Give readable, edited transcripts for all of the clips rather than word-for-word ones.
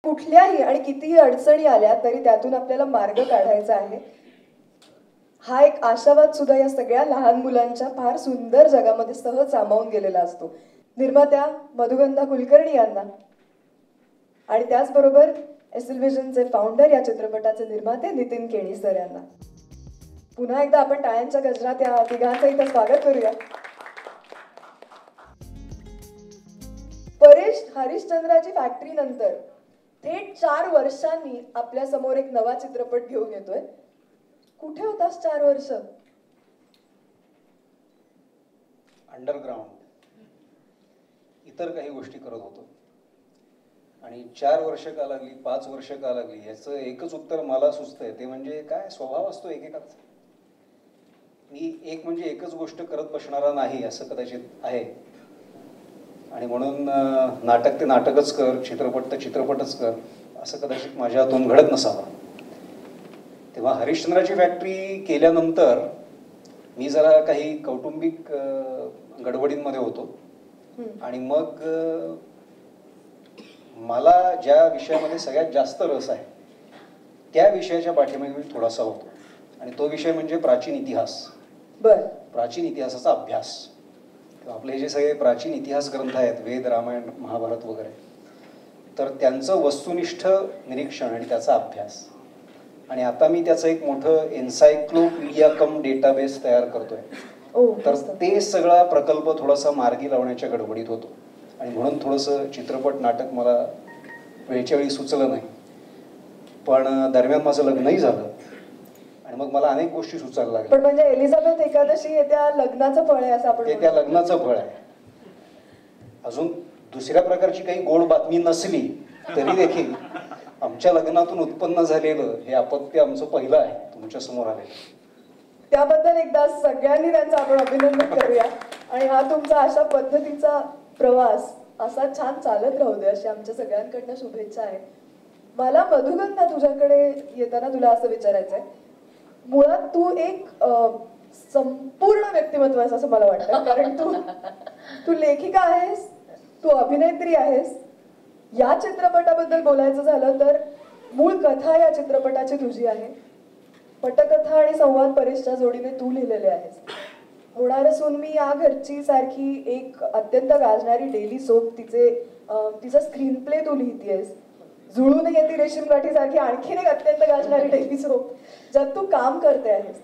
कुठल्याही आणि कितीही अडचणी आल्या तरी त्यातून आपल्याला मार्ग काढायचा आहे. हा एक आशावाद सुद्धा या सगळ्या लहान मुलांच्या फार सुंदर जगामध्ये सहज सामावून गेलेला असतो. निर्मात्या मधुगंधा कुलकर्णी यांना आणि त्याचबरोबर एसएल व्हिजनचे फाउंडर या चित्रपटाचे निर्माते नितीन केणी सर यांना पुन्हा एकदा आपण टाळ्यांच्या गजरात या तिघांचं इथं स्वागत करूया. परेश हरिश्चंद्राची फॅक्टरी नंतर थेट 4 वर्षांनी आपल्या समोर एक नवा चित्रपट घेऊन येतोय. कुठे होतास 4 वर्ष? अंडरग्राऊंड इतर काही गोष्टी करत होतो. आणि 4 वर्ष का लागली, 5 वर्ष का लागली, याचं एकच उत्तर मला सुचतंय, ते म्हणजे काय स्वभाव असतो एकेकाचा. मी एक म्हणजे एकच गोष्ट करत बसणारा नाही असं कदाचित आहे. आणि म्हणून नाटक ते नाटकच कर, चित्रपट तर चित्रपटच कर असं कदाचित माझ्या हातून घडत नसावं. तेव्हा हरिश्चंद्राची फॅक्टरी केल्यानंतर मी जरा काही कौटुंबिक गडबडींमध्ये होतो. आणि मग मला ज्या विषयामध्ये सगळ्यात जास्त रस आहे त्या विषयाच्या पाठीमागे मी थोडासा होतो. आणि तो विषय म्हणजे प्राचीन इतिहास. प्राचीन इतिहासाचा अभ्यास. आपले जे सगळे प्राचीन इतिहास ग्रंथ आहेत, वेद, रामायण, महाभारत वगैरे, तर त्यांचं वस्तुनिष्ठ निरीक्षण आणि त्याचा अभ्यास. आणि आता मी त्याचं एक मोठं एन्सायक्लोपीडिया कम डेटाबेस तयार करतोय. तर ते सगळा प्रकल्प थोडासा मार्गी लावण्याच्या गडबडीत होतो. आणि म्हणून थोडंसं चित्रपट नाटक मला वेळच्या वेळी सुचलं नाही. पण दरम्यान माझं लग्नही झालं आणि मग मला अनेक गोष्टी सुचायला लागल्या. पण म्हणजे एलिझाबेथ एकादशी हे त्या लग्नाचं फळ आहे असं आपण ते त्या लग्नाचं फळ आहे. अजून दुसऱ्या प्रकारची काही गोड बातमी नसली तरी देखील आमच्या लग्नातून उत्पन्न झालेलं हे अपत्य आमचं पहिलं आहे तुमच्या समोर आलेलं. त्याबद्दल एकदा सगळ्यांनी त्यांचं आपण अभिनंदन करूया. आणि हा तुमचा अशा पद्धतीचा प्रवास असा छान चालत राहू दे अशी आमच्या सगळ्यांकडनं शुभेच्छा आहे. मला मधुगंधा तुझ्याकडे येताना तुला असं विचारायचंय, मुळात तू एक संपूर्ण व्यक्तिमत्व आहेस असं मला वाटतं. कारण तू लेखिका आहेस, तू अभिनेत्री आहेस. या चित्रपटाबद्दल बोलायचं झालं तर मूळ कथा या चित्रपटाची तुझी आहे. पटकथा आणि संवाद परेशच्या जोडीने तू लिहिलेले आहेस. होणार असून मी या घरची सारखी एक अत्यंत गाजणारी डेली सोप तिचा स्क्रीन प्ले तू लिहितेस. जुळून येते रेशीम गाठी सारखी आणखीन एक अत्यंत गाजणारी डेली सोप ज्यात तू काम करते आहेस.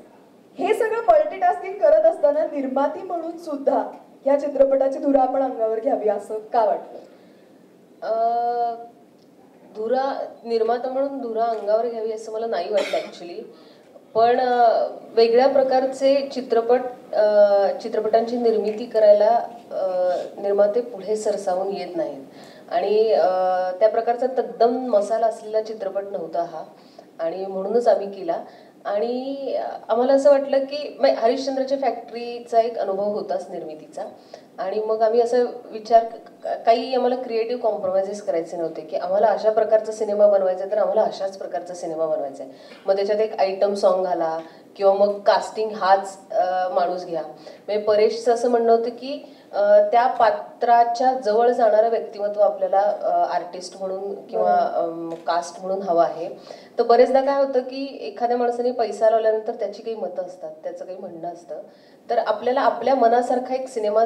हे सगळं मल्टीटास्किंग करत असताना निर्माती म्हणून सुद्धा या चित्रपटाची धुरा आपण अंगावर घ्यावी असं का वाटतं? धुरा निर्माता म्हणून धुरा अंगावर घ्यावी असं मला नाही वाटलं ऍक्च्युली. पण वेगळ्या प्रकारचे चित्रपटांची निर्मिती करायला निर्माते पुढे सरसावून येत नाहीत. आणि त्या प्रकारचा तद्दम मसाला असलेला चित्रपट नव्हता हा. आणि म्हणूनच आम्ही केला. आणि आम्हाला असं वाटलं की हरिश्चंद्राच्या फॅक्टरीचा एक अनुभव होताच निर्मितीचा. आणि मग आम्ही असं काही आम्हाला क्रिएटिव्ह कॉम्प्रोमाइजेस करायचे नव्हते की आम्हाला अशा प्रकारचा सिनेमा बनवायचा तर आम्हाला अशाच प्रकारचा सिनेमा बनवायचा आहे. मग त्याच्यात एक आयटम सॉन्ग घाला किंवा मग कास्टिंग हाच माणूस घ्या. म्हणजे परेशचं असं म्हणणं होतं की त्या पात्राच्या जवळ जाणारं व्यक्तिमत्व आपल्याला आर्टिस्ट म्हणून किंवा कास्ट म्हणून हवं आहे. तर बरेचदा काय होतं की एखाद्या माणसाने पैसा लावल्यानंतर त्याची काही मतं असतात, त्याचं काही म्हणणं असतं. तर आपल्याला आपल्या मनासारखा एक सिनेमा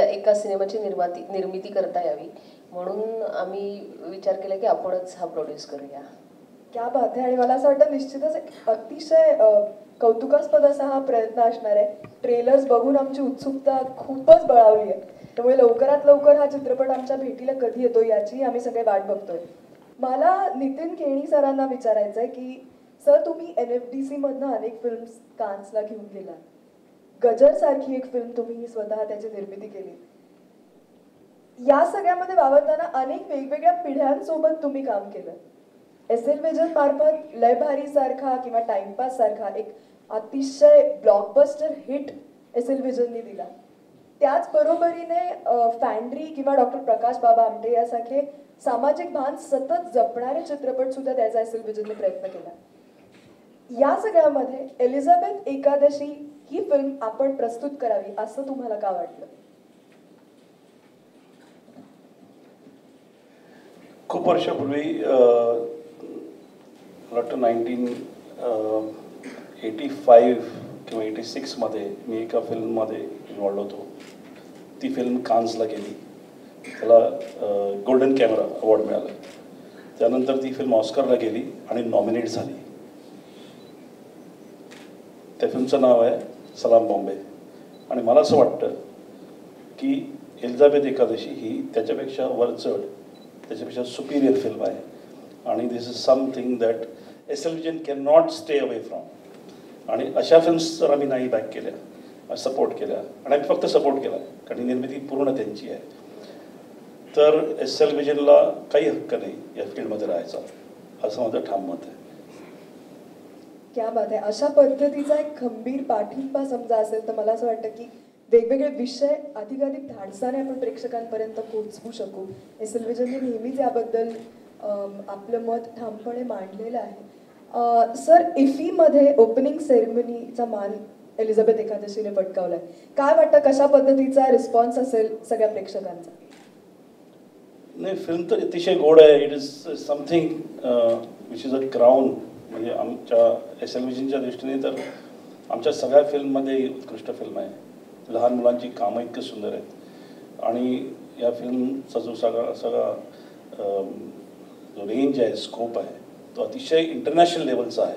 एका सिनेमाची निर्मिती करता यावी म्हणून आम्ही विचार केला की आपणच हा प्रोड्यूस करूया. क्या बात आहे. आणि मला असं वाटतं निश्चितच अतिशय कौतुकास्पद असा हा प्रयत्न असणार आहे. ट्रेलर्स बघून आमची उत्सुकता खूपच बळावली आहे. त्यामुळे लवकरात लवकर हा चित्रपट आमच्या भेटीला कधी येतो याची आम्ही सगळे वाट बघतोय. मला नितीन केणी सरांना विचारायचंय की सर तुम्ही NFDC मधनं अनेक फिल्म्स कान्सला घेऊन गेला. गजर सारखी एक फिल्म तुम्ही स्वतः त्याची निर्मिती केली. या सगळ्यामध्ये वावरताना अनेक वेगवेगळ्या पिढ्यांसोबत तुम्ही काम केलं. एसएल व्हिजन मार्फत लय भारी सारखा किंवा टाइमपास सारखा एक अतिशय ब्लॉकबस्टर हिट एसएल व्हिजननी दिला. त्याच बरोबरीने फॅन्ड्री किंवा डॉक्टर प्रकाश बाबा आमटे यासारखे सामाजिक भान सतत जपणारे चित्रपट सुद्धा त्याचा एसएल व्हिजनने प्रयत्न केला. या सगळ्यामध्ये एलिझाबेथ एकादशी ही फिल्म आपण प्रस्तुत करावी असं तुम्हाला का वाटलं? खूप वर्षापूर्वी वाटतं 1985 किंवा 86मध्ये मी एका फिल्ममध्ये इन्वॉल्ड होतो. ती फिल्म कान्सला गेली, त्याला गोल्डन कॅमेरा अवॉर्ड मिळाला. त्यानंतर ती फिल्म ऑस्करला गेली आणि नॉमिनेट झाली. त्या फिल्मचं नाव आहे सलाम बॉम्बे. आणि मला असं वाटतं की एलिझाबेथ एकादशी ही त्याच्यापेक्षा वरचढ, त्याच्यापेक्षा सुपिरियर फिल्म आहे. आणि this is something that S L. Vision can not stay away from. आणि अशा फिल्म्स जर आम्ही नाही बॅक केल्या, सपोर्ट केल्या, आणि आम्ही फक्त सपोर्ट केला कारण निर्मिती पूर्ण त्यांची आहे, तर एस.एल. विजनला काही हक्क नाही या फील्डमध्ये राहायचा, असं माझं ठाम मत आहे. क्या बात आहे. अशा पद्धतीचा एक खंबीर पाठिंबा समजा असेल तर मला असं वाटतं की वेगवेगळे विषय अधिकाधिक धाडसाने आपण प्रेक्षकांपर्यंत पोहोचवू शकू. एस.एल. विजनने नेहमीच याबद्दल आपलं मत ठामपणे मांडलेलं आहे. सर, इफीमध्ये ओपनिंग सेरेमनीचा मान एलिझाबेथ एकादशीने पटकावलाय. काय वाटतं, कशा पद्धतीचा रिस्पॉन्स असेल सगळ्या प्रेक्षकांचा? नाही, फिल्म तर अतिशय गोड आहे. It is something which is a crown. म्हणजे आमच्या एस.एल. विजनच्या दृष्टीने तर आमच्या सगळ्या फिल्ममध्ये उत्कृष्ट फिल्म आहे. लहान मुलांची कामं इतकं सुंदर आहेत. आणि या फिल्मचा जो सगळा जो रेंज आहे, स्कोप आहे, तो अतिशय इंटरनॅशनल लेवलचा आहे.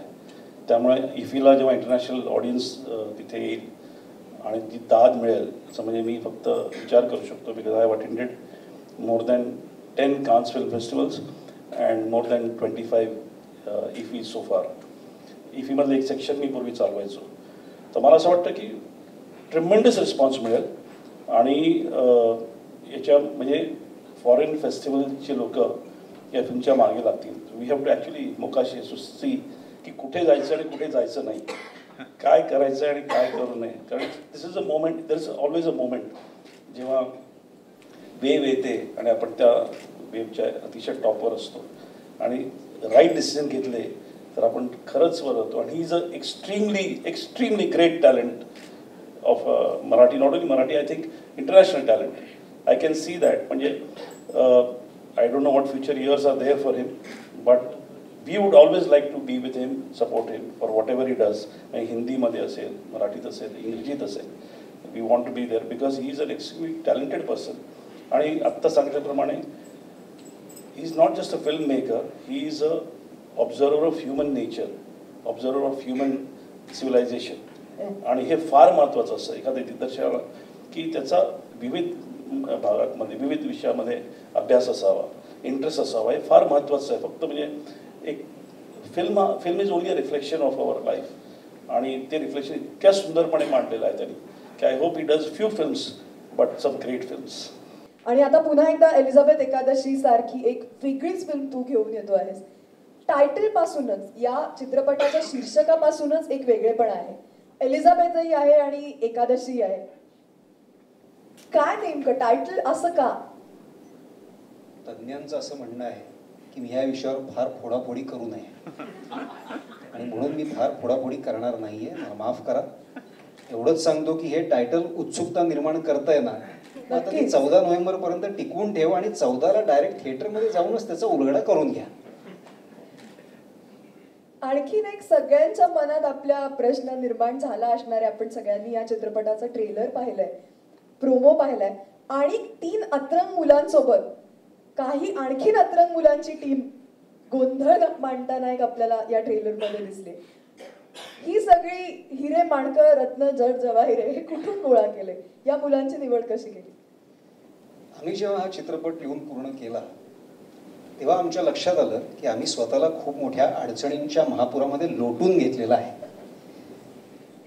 त्यामुळे इफीला जेव्हा इंटरनॅशनल ऑडियन्स तिथे येईल आणि ती दाद मिळेल असं म्हणजे मी फक्त विचार करू शकतो. Because I have attended more than 10 Cannes Film Festivals and more than 25 IFFI so far. IFFIमधलं एक सेक्शन मी पूर्वी चालवायचो. तर मला असं वाटतं की ट्रिमेंडस रिस्पॉन्स मिळेल. आणि याच्या म्हणजे फॉरेन फेस्टिवलचे लोक या फिल्मच्या मागे लागतील. We have to actually Mokashi see की कुठे जायचं आणि कुठे जायचं नाही, काय करायचं आणि काय करू नये. कारण this is a moment, there is always a moment जेव्हा वेव येते आणि आपण त्या वेवच्या अतिशय टॉपवर असतो आणि राईट डिसिजन घेतले तर आपण खरंच वर होतो. आणि he is a extremely great talent of Marathi, not only Marathi, I think international talent. I can see that. म्हणजे I don't know what future years are there for him, but we would always like to be with him, support him for what ever he does. हिंदीमध्ये असेल, मराठीत असेल, इंग्रजीत असेल, we want to be there because he is an extremely talented person. आणि आत्ता सांगितल्याप्रमाणे he is not just a film maker, he is a observer of human nature, observer of human civilization. आणि हे फार महत्त्वाचं असतं एखाद्या दिग्दर्शकाला की त्याचा विविध भागांमध्ये, विविध विषयामध्ये अभ्यास असावा, इंटरेस्ट असावा. हे फार महत्त्वाचं आहे. फक्त म्हणजे एक film is only a reflection of our life. आणि ते रिफ्लेक्शन इतक्या सुंदरपणे मांडलेलं आहे त्यांनी की I hope he does few films but some great films. आणि आता पुन्हा एकदा एलिझाबेथ एकादशी सारखी एक वेगळीच फिल्म तू घेऊन येतो आहेस. टायटल पासूनच, या चित्रपटाच्या शीर्षकापासूनच एक वेगळेपण आहे. एलिझाबेथही आहे आणि एकादशी आहे. काय नेमकं टायटल असं का? तज्ज्ञांचं असं म्हणणं आहे की मी ह्या विषयावर फार फोडाफोडी करू नये आणि म्हणून मी फार फोडाफोडी करणार नाहीये. मला माफ करा. एवढंच सांगतो की हे टायटल उत्सुकता निर्माण करताय ना, आता ती 14 नोव्हेंबरपर्यंत टिकवून ठेव आणि 14ला डायरेक्ट थिएटरमध्ये जाऊनच त्याचा उलगडा करून घ्या. आणखीन एक सगळ्यांच्या मनात आपल्या प्रश्न निर्माण झाला असणारे, आपण सगळ्यांनी या चित्रपटाचं ट्रेलर पाहिलंय, प्रोमो पाहिलाय आणि 3 अतरंग मुलांसोबत काही आणखीन अतरंग मुलांची टीम गोंधळ मांडताना एक आपल्याला या ट्रेलरमध्ये दिसले. ही सगळी हिरे माणकं, रत्न, जड जवाहिरे हे कुठून गोळा केले? या मुलांची निवड कशी केली? आम्ही जेव्हा हा चित्रपट लिहून पूर्ण केला तेव्हा आमच्या लक्षात आलं की आम्ही स्वतःला खूप मोठ्या अडचणींच्या महापुरामध्ये लोटून घेतलेला आहे.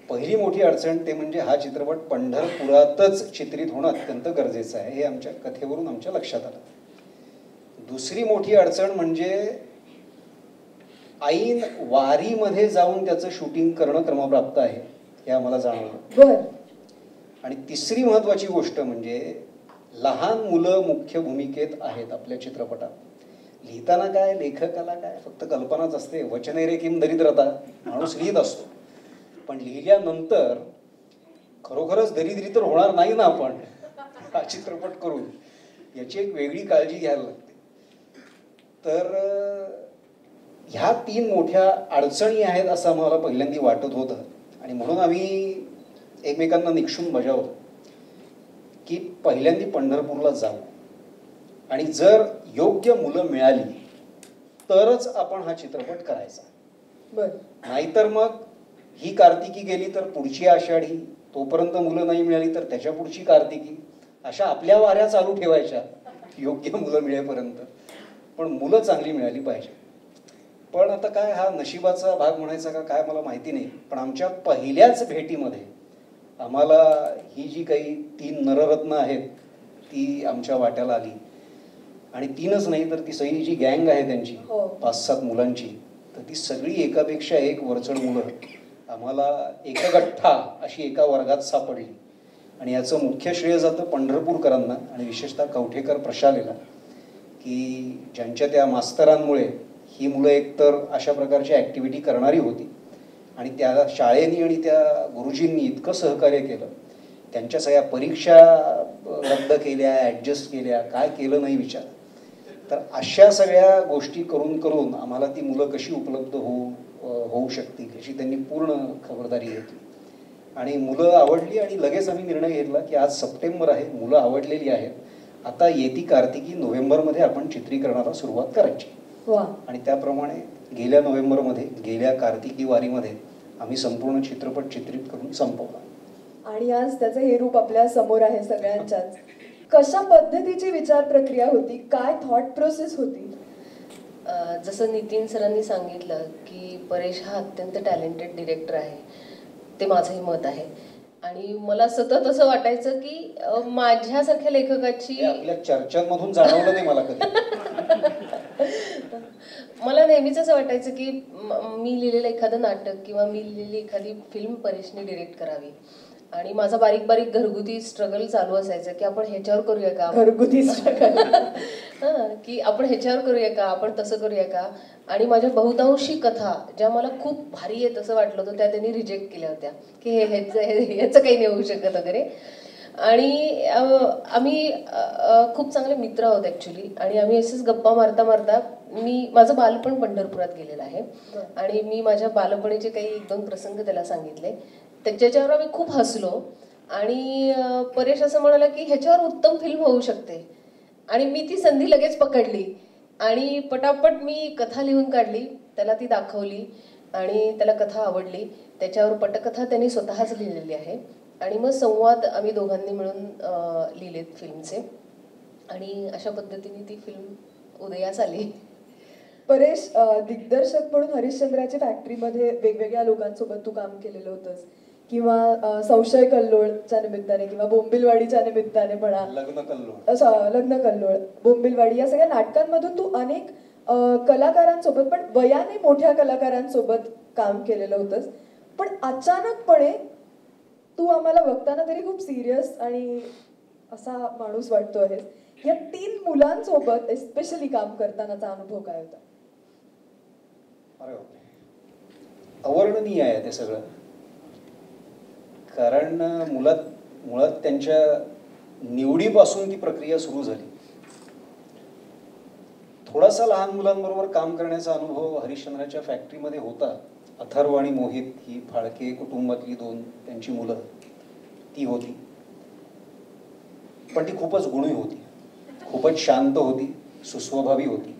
पहिली मोठी अडचण ते म्हणजे हा चित्रपट पंढरपुरातच चित्रित होणं अत्यंत गरजेचं आहे, हे आमच्या कथेवरून आमच्या लक्षात आलं. दुसरी मोठी अडचण म्हणजे ऐन वारीमध्ये जाऊन त्याचं शूटिंग करणं क्रमप्राप्त आहे, हे आम्हाला जाणवलं. आणि तिसरी महत्वाची गोष्ट म्हणजे लहान मुलं मुख्य भूमिकेत आहेत आपल्या चित्रपटात. लिहिताना काय, लेखकाला काय, फक्त कल्पनाच असते. वचने रे किम दरिद्रता, माणूस लिहित असतो. पण लिहिल्यानंतर खरोखरच दरिद्री तर होणार नाही ना आपण हा चित्रपट करून, याची एक वेगळी काळजी घ्यायला लागते. तर ह्या 3 मोठ्या अडचणी आहेत असं आम्हाला पहिल्यांदा वाटत होतं आणि म्हणून आम्ही एकमेकांना निक्षून बजावलं की पहिल्यांदा पंढरपूरला जाऊ आणि जर योग्य मुलं मिळाली तरच आपण हा चित्रपट करायचा. नाहीतर मग ही कार्तिकी गेली तर पुढची आषाढी, तोपर्यंत मुलं नाही मिळाली तर त्याच्या पुढची कार्तिकी, अशा आपल्या वाऱ्या चालू ठेवायच्या योग्य मुलं मिळेपर्यंत. पण मुलं चांगली मिळाली पाहिजे. पण आता काय हा नशिबाचा भाग म्हणायचा का काय मला माहिती नाही, पण आमच्या पहिल्याच भेटीमध्ये आम्हाला ही जी काही 3 नररत्न आहेत ती आमच्या वाट्याला आली. आणि 3च नाही तर ती सगळी जी गँग आहे त्यांची 5-7 मुलांची, तर ती सगळी एकापेक्षा एक वरचढ मुलं आम्हाला एकगठ्ठा अशी एका वर्गात सापडली. आणि याचं मुख्य श्रेय जातं पंढरपूरकरांना आणि विशेषतः कवठेकर प्रशालेला, की ज्यांच्या त्या मास्तरांमुळे ही मुलं एकतर अशा प्रकारची ॲक्टिव्हिटी करणारी होती आणि त्या शाळेनी आणि त्या गुरुजींनी इतकं सहकार्य केलं. त्यांच्या सगळ्या परीक्षा रद्द केल्या, ॲडजस्ट केल्या, काय केलं नाही विचार. तर अशा सगळ्या गोष्टी करून करून आम्हाला ती मुलं कशी उपलब्ध होऊ शकतील याची त्यांनी पूर्ण खबरदारी घेतली. आणि मुलं आवडली आणि लगेच आम्ही निर्णय घेतला की आज सप्टेंबर आहे, मुलं आवडलेली आहेत, आता येती कार्तिकी नोव्हेंबरमध्ये आपण चित्रीकरणाला सुरुवात करायची. आणि त्याप्रमाणे गेल्या नोव्हेंबरमध्ये, गेल्या कार्तिकी वारीमध्ये आम्ही संपूर्ण चित्रपट चित्रित करून संपवला. आणि आज त्याचं हे रूप आपल्या समोर आहे सगळ्यांच्याच. कशा पद्धतीची विचार प्रक्रिया होती, काय थॉट प्रोसेस होती? जसं नितीन सरांनी सांगितलं की परेश हा अत्यंत टॅलेंटेड डिरेक्टर आहे, ते माझंही मत आहे. आणि मला सतत असं वाटायचं की माझ्यासारख्या लेखकाची, आपल्या चर्चांमधून जाणवलं नाही मला कधी, मला नेहमीच असं वाटायचं की मी लिहिलेलं एखादं नाटक किंवा मी लिहिलेली एखादी फिल्म परेशने डिरेक्ट करावी. आणि माझा बारीक बारीक घरगुती स्ट्रगल चालू असायचं की आपण ह्याच्यावर करूया का, घरगुती स्ट्रगल की आपण ह्याच्यावर करूया का, आपण तसं करूया का. आणि माझ्या बहुतांशी कथा ज्या मला खूप भारी आहेत असं वाटलं होतं त्या त्यांनी रिजेक्ट केल्या होत्या की ह्याचं काही नाही होऊ शकत वगैरे. आणि आम्ही खूप चांगले मित्र आहोत ॲक्च्युली. आणि आम्ही असेच गप्पा मारता मारता, माझं बालपण पंढरपुरात गेलेलं आहे आणि मी माझ्या बालपणीचे काही 1-2 प्रसंग त्याला सांगितले. त्याच्यावर आम्ही खूप हसलो. आणि परेश असं म्हणाला की ह्याच्यावर उत्तम फिल्म होऊ शकते. आणि मी ती संधी लगेच पकडली आणि पटापट मी कथा लिहून काढली, त्याला ती दाखवली आणि त्याला कथा आवडली. त्याच्यावर पटकथा त्यांनी स्वतःच लिहिलेली आहे. आणि मग संवाद आम्ही दोघांनी मिळून लिहिलेत फिल्मचे. आणि अशा पद्धतीने ती फिल्म उदयास आली. परेश, दिग्दर्शक म्हणून हरिश्चंद्राच्या फॅक्टरीमध्ये वेगवेगळ्या लोकांसोबत तू काम केलेलं होतंस, किंवा संशय कल्लोळच्या निमित्ताने किंवा बोंबिलवाडीच्या निमित्ताने म्हणा, लग्न कल्लोळ, बोंबिलवाडी, या सगळ्या नाटकांमधून तू अनेक कलाकारांसोबत, पण वयाने मोठ्या कलाकारांसोबत काम केलेलं होतंस. पण अचानकपणे तू आम्हाला बघताना तरी खूप सिरियस आणि असा माणूस वाटतो आहेस. या 3 मुलांसोबत एस्पेशली काम करतानाचा अनुभव काय होता? अरे अवर्णनीय आहे ते सगळं. कारण मुळात त्यांच्या निवडीपासून ती प्रक्रिया सुरू झाली. थोडासा लहान मुलांबरोबर काम करण्याचा अनुभव हरिश्चंद्राच्या फॅक्टरीमध्ये होता. अथर्व आणि मोहित ही फाळके कुटुंबातली 2 त्यांची मुलं ती होती. पण ती खूपच गुणी होती, खूपच शांत होती, सुस्वभावी होती.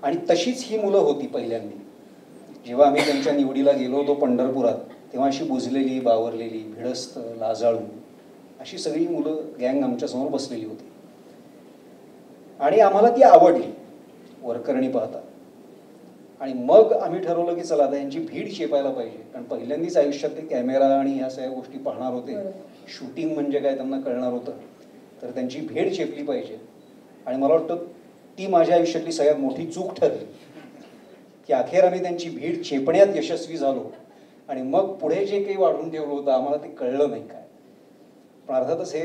आणि तशीच ही मुलं होती पहिल्यांदा. जेव्हा आम्ही त्यांच्या निवडीला गेलो होतो पंढरपुरात, तेव्हा अशी बुजलेली, बावरलेली, भिडस्त, लाजाळू अशी सगळी मुलं गँग आमच्यासमोर बसलेली होती. आणि आम्हाला ती आवडली वरकरणी पाहता. आणि मग आम्ही ठरवलं की चला आता यांची भीड चेपायला पाहिजे. कारण पहिल्यांदाच आयुष्यात ते कॅमेरा आणि ह्या सगळ्या गोष्टी पाहणार होते, शूटिंग म्हणजे काय त्यांना कळणार होतं. तर त्यांची भीड चेपली पाहिजे. आणि मला वाटतं ती माझ्या आयुष्यातली सगळ्यात मोठी चूक ठरली की अखेर आम्ही त्यांची भीड चेपण्यात यशस्वी झालो. आणि मग पुढे जे काही वाढून ठेवलं होतं आम्हाला ते कळलं नाही काय. पण अर्थातच हे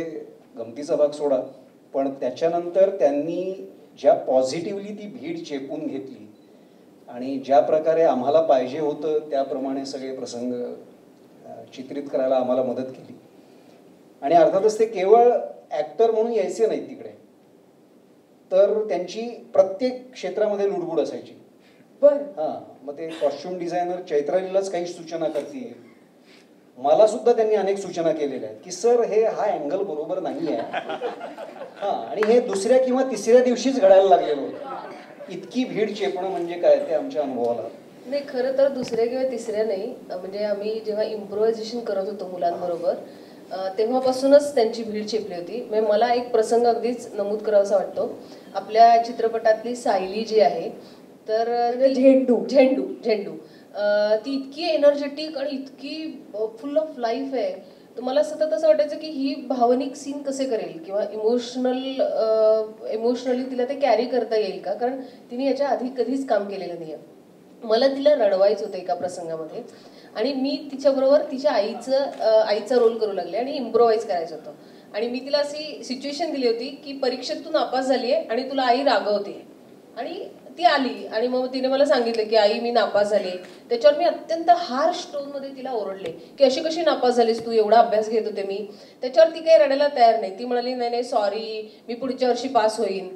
गमतीचा भाग सोडा, पण त्याच्यानंतर त्यांनी ज्या पॉझिटिव्हली ती भीड चेपून घेतली आणि ज्या प्रकारे आम्हाला पाहिजे होतं त्याप्रमाणे सगळे प्रसंग चित्रित करायला आम्हाला मदत केली. आणि अर्थातच ते केवळ ॲक्टर म्हणून यायचे नाहीत तिकडे, तर त्यांची प्रत्येक क्षेत्रामध्ये लुडबुड असायची. हां, मग ते कॉस्ट्युम डिझायनर चैत्रालीलाच काही सूचना करते, मला सुद्धा त्यांनी अनेक सूचना केलेल्या आहेत की सर हे हा अँगल बरोबर नाही आहे. हां, आणि हे दुसऱ्या किंवा तिसऱ्या दिवशीच घडायला लागलेलं होतं. इतकी भीड चेपणं म्हणजे काय ते आमच्या अनुभवाला. नाही, खरं तर दुसऱ्या किंवा तिसऱ्या नाही, म्हणजे आम्ही जेव्हा इम्प्रोव्हायझेशन करत होतो मुलांबरोबर तेव्हापासूनच त्यांची भीड चेपली होती. म्हणजे मला एक प्रसंग अगदीच नमूद करावासा वाटतो. आपल्या चित्रपटातली सायली जी आहे तर झेंडू झेंडू झेंडू ती इतकी एनर्जेटिक आणि इतकी फुल ऑफ लाईफ आहे, तर मला सतत असं वाटायचं की ही भावनिक सीन कसे करेल किंवा इमोशनली तिला ते कॅरी करता येईल का, कारण तिने याच्या आधी कधीच काम केलेलं नाही आहे. मला तिला रडवायचं होतं एका प्रसंगामध्ये आणि मी तिच्याबरोबर तिच्या आईचा रोल करू लागले आणि इम्प्रोव्हाइज करायचं होतं. आणि मी तिला अशी सिच्युएशन दिली होती की परीक्षेत तू नापास झाली आहे आणि तुला आई रागवते, आणि ती आली आणि मग तिने मला सांगितलं की आई मी नापास झाले. त्याच्यावर मी अत्यंत हार्श टोनमध्ये तिला ओरडले की अशी कशी नापास झालीस तू, एवढा अभ्यास घेत होते मी. त्याच्यावर ती काही रडायला तयार नाही. ती म्हणाली नाही नाही सॉरी, मी पुढच्या वर्षी पास होईन.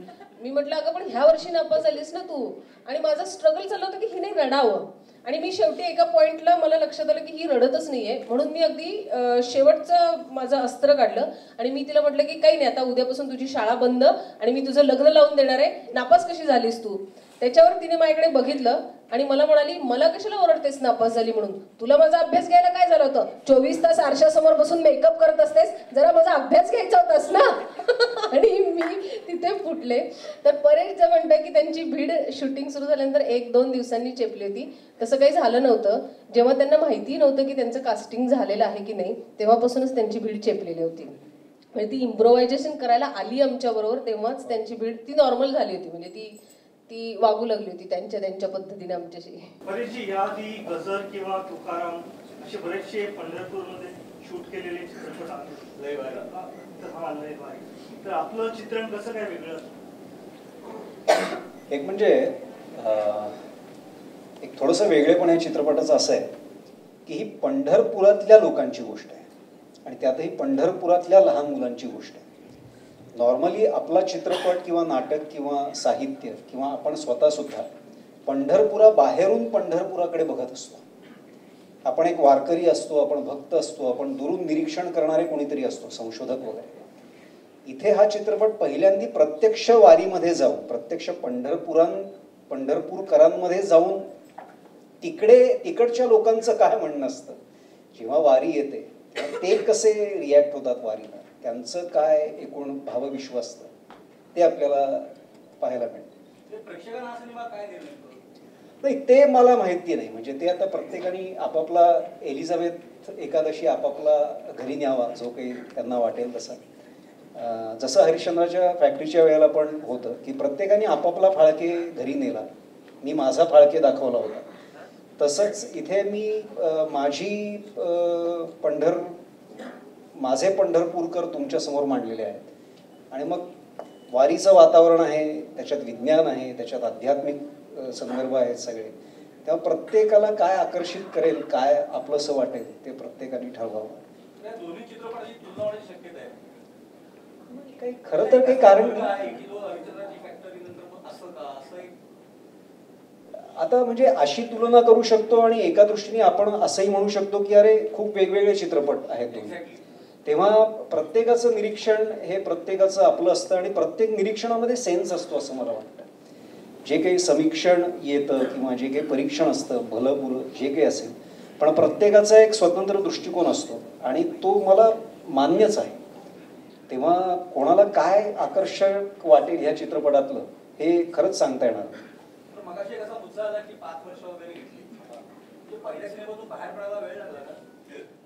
मी म्हटलं अगं पण ह्या वर्षी नापास झालीस ना तू. आणि माझा स्ट्रगल चाललं होतं की हिने रडावं, आणि मी शेवटी एका पॉइंटला मला लक्षात आलं की ही रडतच नाहीये, म्हणून मी अगदी शेवटचं माझं अस्त्र काढलं आणि मी तिला म्हटलं की काही नाही, आता उद्यापासून तुझी शाळा बंद आणि मी तुझं लग्न लावून देणार आहे, नापास कशी झालीस तू. त्याच्यावर तिने माझ्याकडे बघितलं आणि मला म्हणाली मला कशाला ओरडतेस नापास झाली म्हणून, तुला माझा अभ्यास घ्यायला काय झालं होतं, 24 तास आरशासमोर बसून मेकअप करत असतेस, जरा माझा अभ्यास घ्यायचा होतास ना. आणि मी तिथे फुटले. तर परेश जे म्हणतं की त्यांची भीड शूटिंग सुरू झाल्यानंतर 1-2 दिवसांनी चेपली होती, तसं काही झालं नव्हतं. जेव्हा त्यांना माहिती नव्हतं की त्यांचं कास्टिंग झालेलं आहे की नाही तेव्हापासूनच त्यांची भीड चेपलेली होती. म्हणजे ती इम्प्रोव्हायझेशन करायला आली आमच्याबरोबर तेव्हाच त्यांची भीड ती नॉर्मल झाली होती, म्हणजे ती वागू लागली होती त्यांच्या पद्धतीने आमच्याशी. बरेचशी याआधी गजर किंवा तुकाराम असे बरेचसे पंढरपूरमध्ये शूट केलेले चित्रपट आहेत. तर आपलं चित्रण कसं काय वेगळं? एक म्हणजे एक थोडंसं वेगळेपण या चित्रपटाचं असं आहे की ही पंढरपुरातल्या लोकांची गोष्ट आहे आणि त्यातही पंढरपुरातल्या लहान मुलांची गोष्ट आहे. नॉर्मली आपला चित्रपट किंवा नाटक किंवा साहित्य किंवा आपण स्वतः सुद्धा पंढरपुराबाहेरून पंढरपुराकडे बघत असतो. आपण एक वारकरी असतो, आपण भक्त असतो, आपण दुरून निरीक्षण करणारे कोणीतरी असतो, संशोधक वगैरे. इथे हा चित्रपट पहिल्यांदा प्रत्यक्ष वारीमध्ये जाऊन, प्रत्यक्ष पंढरपूरकरांमध्ये जाऊन तिकडच्या लोकांचं काय म्हणणं असतं जेव्हा वारी येते, ते कसे रिॲक्ट होतात वारीला, त्यांचं काय एकूण भावविश्व असतं ते आपल्याला पाहायला मिळतं. प्रेक्षकांना हा सिनेमा काय नाही ते मला माहिती नाही, म्हणजे ते आता प्रत्येकाने आपापला एलिझाबेथ एकादशी आपापला घरी न्यावा, जो काही त्यांना वाटेल तसा. जसं हरिश्चंद्राच्या फॅक्टरीच्या वेळेला पण होतं की प्रत्येकाने आपापला फाळके घरी नेला, मी माझा फाळके दाखवला होता. तसंच इथे मी माझे पंढरपूरकर तुमच्यासमोर मांडलेले आहेत. आणि मग वारीचं वातावरण आहे, त्याच्यात विज्ञान आहे, त्याच्यात आध्यात्मिक संदर्भ आहेत सगळे. तेव्हा प्रत्येकाला काय आकर्षित करेल, काय आपलंसं वाटेल ते प्रत्येकाने ठरवावं. दोन्ही चित्रपटाची तुलना होण्याची शक्यता आहे. काही खरं तर काही कारण आता म्हणजे अशी तुलना करू शकतो आणि एका दृष्टीने आपण असंही म्हणू शकतो की अरे खूप वेगवेगळे चित्रपट आहेत दोन्ही. तेव्हा प्रत्येकाचं निरीक्षण हे प्रत्येकाचं आपलं असतं आणि प्रत्येक निरीक्षणामध्ये सेन्स असतो असं मला वाटतं. जे काही समीक्षण येतं किंवा जे काही परीक्षण असतं, भलं बुरं जे काही असेल, पण प्रत्येकाचा एक स्वतंत्र दृष्टिकोन असतो आणि तो मला मान्यच आहे. तेव्हा कोणाला काय आकर्षक वाटेल ह्या चित्रपटातलं हे खरंच सांगता येणार. मगाशी एक असा मुद्दा आला की 5 वर्ष वगैरे घेतली, पहिल्या सिनेमातून बाहेर पडायला वेळ लागला ना?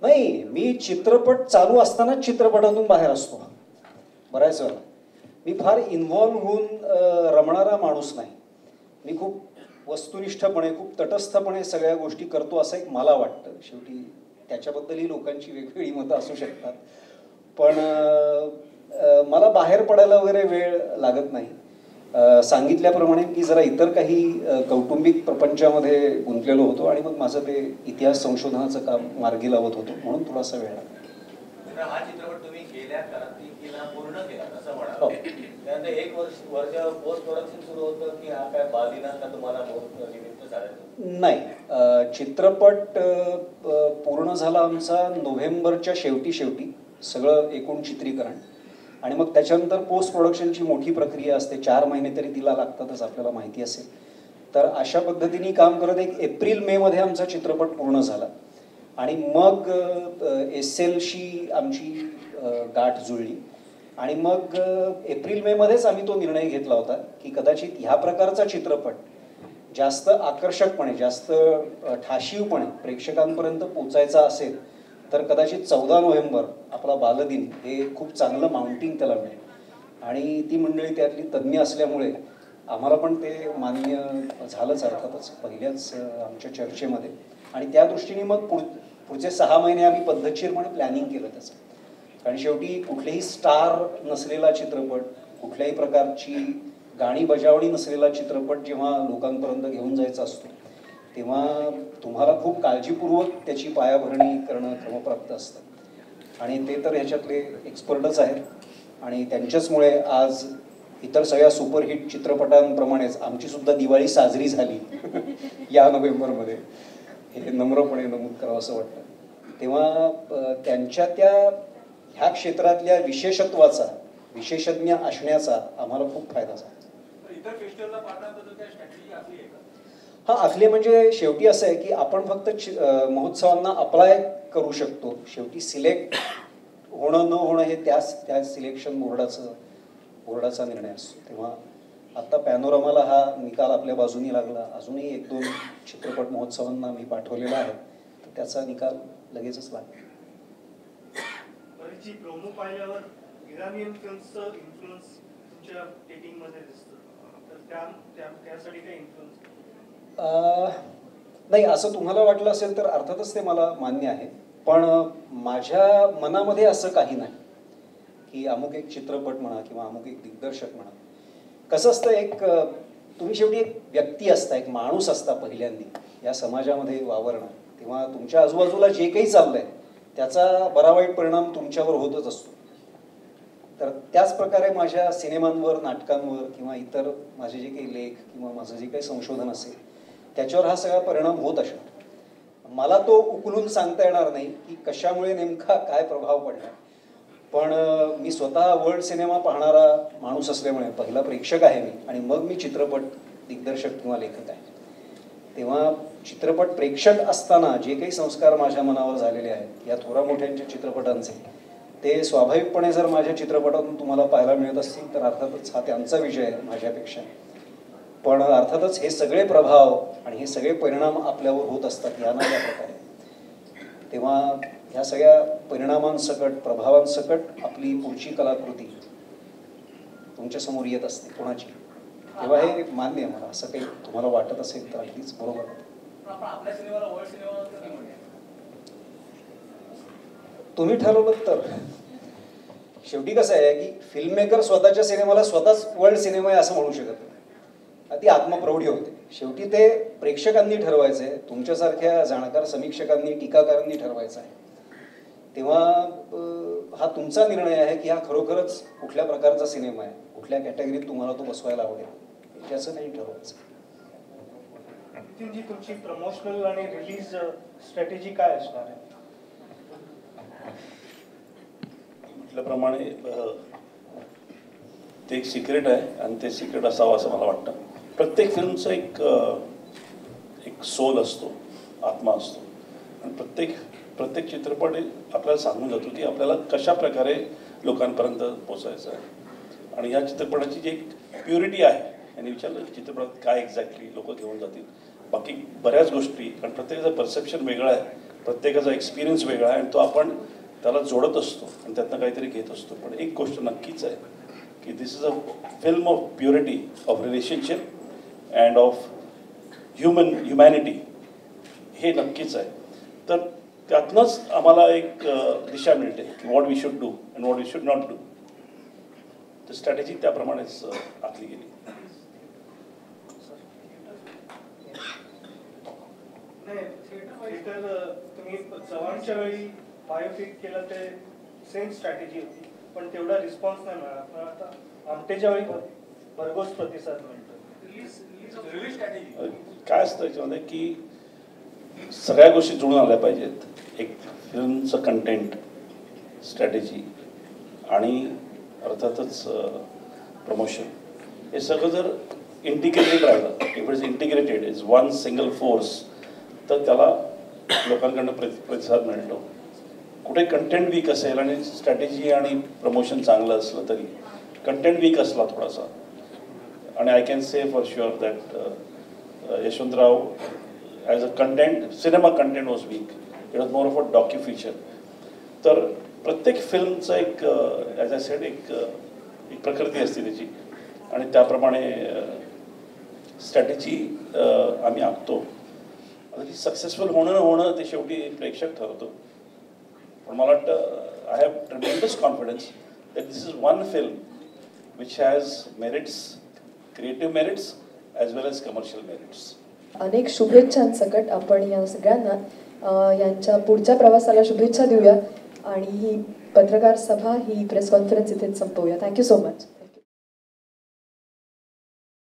नाही, मी चित्रपट चालू असतानाच चित्रपटातून बाहेर असतो बऱ्याच वेळा. मी फार इन्व्हॉल्व्ह होऊन रमणारा माणूस नाही. मी खूप वस्तुनिष्ठपणे, खूप तटस्थपणे सगळ्या गोष्टी करतो असं एक मला वाटतं. शेवटी त्याच्याबद्दलही लोकांची वेगवेगळी मतं असू शकतात, पण मला बाहेर पडायला वगैरे वेळ लागत नाही. सांगितल्याप्रमाणे की जरा इतर काही कौटुंबिक प्रपंचामध्ये गुंतलेलो होतो आणि मग माझं ते इतिहास संशोधनाचं काम मार्गी लावत होतो, म्हणून थोडासा वेळ लागला. हा चित्रपट तुम्ही गेल्या काळात पूर्ण केला असं म्हणा, त्यानंतर एक वर्ष पोस्ट प्रोडक्शन सुरू होतं की हा काय बालदिनांक तुम्हाला बहुत निमित्त साधायचं? नाही, चित्रपट पूर्ण झाला आमचा नोव्हेंबरच्या शेवटी सगळं एकूण चित्रीकरण, आणि मग त्याच्यानंतर पोस्ट प्रोडक्शनची मोठी प्रक्रिया असते, 4 महिने तरी तिला लागतातच, आपल्याला माहिती असेल. तर अशा पद्धतीने काम करत एक एप्रिल-मे मध्ये आमचा चित्रपट पूर्ण झाला, आणि मग SLशी आमची गाठ जुळली, आणि मग एप्रिल-मे मध्येच आम्ही तो निर्णय घेतला होता की कदाचित ह्या प्रकारचा चित्रपट जास्त आकर्षकपणे, जास्त ठाशीवपणे प्रेक्षकांपर्यंत पोचायचा असेल तर कदाचित 14 नोव्हेंबर आपला बालदिन हे खूप चांगलं माउंटिंग त्याला मिळेल. आणि ती मंडळी त्यातली तज्ज्ञ असल्यामुळे आम्हाला पण ते मान्य झालंच अर्थातच पहिल्याच आमच्या चर्चेमध्ये. आणि त्या दृष्टीने मग पुढचे 6 महिने आम्ही पद्धतशीरपणे प्लॅनिंग केलं त्याचं. कारण शेवटी कुठलेही स्टार नसलेला चित्रपट, कुठल्याही प्रकारची गाणी बजावणी नसलेला चित्रपट जेव्हा लोकांपर्यंत घेऊन जायचा असतो तेव्हा तुम्हाला खूप काळजीपूर्वक त्याची पायाभरणी करणं क्रमप्राप्त असतं, आणि ते तर ह्याच्यातले एक्सपर्टच आहेत. आणि त्यांच्याचमुळे आज इतर सगळ्या सुपरहिट चित्रपटांप्रमाणेच आमची सुद्धा दिवाळी साजरी झाली या नोव्हेंबरमध्ये, हे नम्रपणे नमूद करावं असं वाटतं. तेव्हा त्यांच्या त्या ह्या क्षेत्रातल्या विशेषत्वाचा, विशेषज्ञ असण्याचा आम्हाला खूप फायदा झाला. हा, आखले म्हणजे शेवटी असं आहे की आपण फक्त महोत्सवांना अप्लाय करू शकतो, शेवटी सिलेक्ट होणं न होणं हे त्या सिलेक्शन बोर्डाचा निर्णय असतो. तेव्हा आत्ता पॅनोरमाला हा निकाल आपल्या बाजूनी लागला, अजूनही 1-2 चित्रपट महोत्सवांना मी पाठवलेला आहे, तर त्याचा निकाल लगेचच लागला. बरीचशी प्रोमो पाहिल्यावर इराणियन फिल्मचं इन्फ्लुएन्स तुमच्या डेटिंगमध्ये दिसतं, तर त्यासाठी काही इन्फ्लुएन्स? नाही, असं तुम्हाला वाटलं असेल तर अर्थातच ते मला मान्य आहे, पण माझ्या मनामध्ये असं काही नाही की अमुक एक चित्रपट म्हणा किंवा अमुक एक दिग्दर्शक म्हणा. कसं असतं, एक तुम्ही शेवटी एक व्यक्ती असता, एक माणूस असता पहिल्यांदी या समाजामध्ये वावरणं, तेव्हा तुमच्या आजूबाजूला जे काही चाललंय त्याचा बरा वाईट परिणाम तुमच्यावर होतच असतो. तर त्याच प्रकारे माझ्या सिनेमांवर, नाटकांवर किंवा इतर माझे जे काही लेख किंवा माझं जे काही संशोधन असेल त्याच्यावर हा सगळा परिणाम होत असतो. मला तो उकलून सांगता येणार नाही की कशामुळे नेमका काय प्रभाव पडला, पण मी स्वतः वर्ल्ड सिनेमा पाहणारा माणूस असल्यामुळे पहिला प्रेक्षक आहे मी, आणि मग मी चित्रपट दिग्दर्शक किंवा लेखक आहे. तेव्हा चित्रपट प्रेक्षक असताना जे काही संस्कार माझ्या मनावर झालेले आहेत या थोरा मोठ्यांच्या चित्रपटांचे, ते स्वाभाविकपणे जर माझ्या चित्रपटातून तुम्हाला पाहायला मिळत असतील तर अर्थातच हा त्यांचा विजय आहे माझ्यापेक्षा. पण अर्थातच हे सगळे प्रभाव आणि हे सगळे परिणाम आपल्यावर होत असतात या ना या प्रकारे. तेव्हा ह्या सगळ्या परिणामांसकट, प्रभावांसकट आपली पुढची कलाकृती तुमच्यासमोर येत असते कोणाची. तेव्हा हे मान्य आहे मला, असं काही तुम्हाला वाटत असेल तर अगदीच बरोबर आहे. तुम्ही ठरवलं तर. शेवटी कसं आहे की फिल्म मेकर स्वतःच्या सिनेमाला स्वतःच वर्ल्ड सिनेमा आहे असं म्हणू शकत नाही, ती आत्मप्रौढी होते. शेवटी ते प्रेक्षकांनी ठरवायचं आहे, तुमच्यासारख्या जाणकार समीक्षकांनी, टीकाकारांनी ठरवायचं आहे. तेव्हा हा तुमचा निर्णय आहे की हा खरोखरच कुठल्या प्रकारचा सिनेमा आहे, कुठल्या कॅटेगरीत तुम्हाला तो बसवायला आवडेल, त्याचं काही ठरवायचं. नितीनजी, तुमची प्रमोशनल आणि रिलीज स्ट्रॅटेजी काय असणार आहे? म्हटल्याप्रमाणे ते एक सिक्रेट आहे आणि ते सिक्रेट असावं असं मला वाटतं. प्रत्येक फिल्मचं एक सोल असतो, आत्मा असतो, आणि प्रत्येक चित्रपट आपल्याला सांगून जातो की आपल्याला कशा प्रकारे लोकांपर्यंत पोचायचं आहे. आणि ह्या चित्रपटाची जी एक प्युरिटी आहे, यांनी विचारलं की चित्रपटात काय एक्झॅक्टली लोक घेऊन जातील, बाकी बऱ्याच गोष्टी, कारण प्रत्येकाचं परसेप्शन वेगळं आहे, प्रत्येकाचा एक्सपिरियन्स वेगळा आहे, आणि तो आपण त्याला जोडत असतो आणि त्यातनं काहीतरी घेत असतो. पण एक गोष्ट नक्कीच आहे की this is a film of purity, of relationship and of humanity, हे नक्कीच आहे. तर त्यातनंच आम्हाला एक दिशा मिळते की what we should do and what we should not do. तर स्ट्रॅटेजी त्याप्रमाणेच आखली गेली. तुम्ही चव्हाणच्या वेळी बायोपिक केलं ते सेम स्ट्रॅटेजी होती, पण तेवढा रिस्पॉन्स नाही मिळाला. पण आता आमटेच्या वेळी भरघोस प्रतिसाद मिळतो. रिलीज स्ट्रॅटेजी काय असतं याच्यामध्ये की सगळ्या गोष्टी जुळून आल्या पाहिजेत. एक फिल्मचं कंटेंट, स्ट्रॅटेजी आणि अर्थातच प्रमोशन, हे सगळं जर इंटिग्रेटेड राहिलं, if it is integrated is one single force, तर त्याला लोकांकडनं प्रतिसाद मिळतो. कुठे कंटेंट वीक असेल आणि स्ट्रॅटेजी आणि प्रमोशन चांगलं असलं तरी कंटेंट वीक असला थोडासा, आणि I can say for sure that Yashwantrao as a content, cinema content was weak, it was more of a docu feature. तर प्रत्येक फिल्मचं एक ॲज आय सेड एक प्रकृती असते त्याची, आणि त्याप्रमाणे स्ट्रॅटेजी आम्ही आखतो. आता ती सक्सेसफुल होणं ते शेवटी प्रेक्षक ठरवतो. पण मला वाटतं I have tremendous confidence that this is one film which has merits, creative merits as well as commercial merits. अनेक शुभेच्छांसकट आपण या सगळ्यांना यांच्या पुढच्या प्रवासाला शुभेच्छा देऊया आणि ही पत्रकार सभा, ही प्रेस कॉन्फरन्स इथेच संपवूया. Thank you so much.